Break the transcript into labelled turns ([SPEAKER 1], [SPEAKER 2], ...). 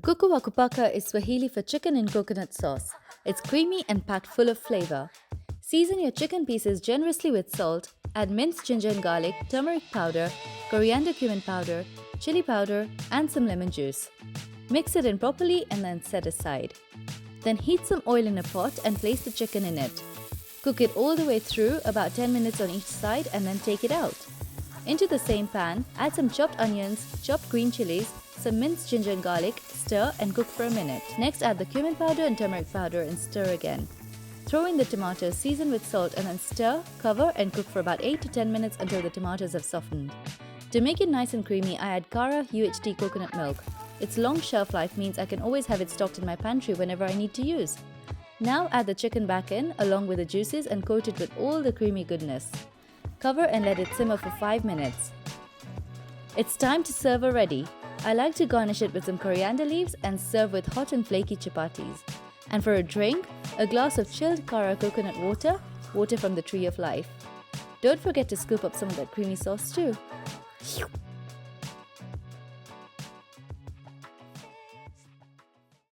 [SPEAKER 1] Kuku Paka is Swahili for chicken in coconut sauce. It's creamy and packed full of flavor. Season your chicken pieces generously with salt, add minced ginger and garlic, turmeric powder, coriander-cumin powder, chilli powder, and some lemon juice. Mix it in properly and then set aside. Then heat some oil in a pot and place the chicken in it. Cook it all the way through, about 10 minutes on each side, and then take it out. Into the same pan, add some chopped onions, chopped green chilies, some minced ginger and garlic, stir and cook for a minute. Next, add the cumin powder and turmeric powder and stir again. Throw in the tomatoes, season with salt, and then stir, cover, and cook for about 8 to 10 minutes until the tomatoes have softened. To make it nice and creamy, I add Kara UHT coconut milk. Its long shelf life means I can always have it stocked in my pantry whenever I need to use. Now add the chicken back in, along with the juices, and coat it with all the creamy goodness. Cover and let it simmer for 5 minutes. It's time to serve already. I like to garnish it with some coriander leaves and serve with hot and flaky chapatis. And for a drink, a glass of chilled Kara coconut water, water from the tree of life. Don't forget to scoop up some of that creamy sauce too.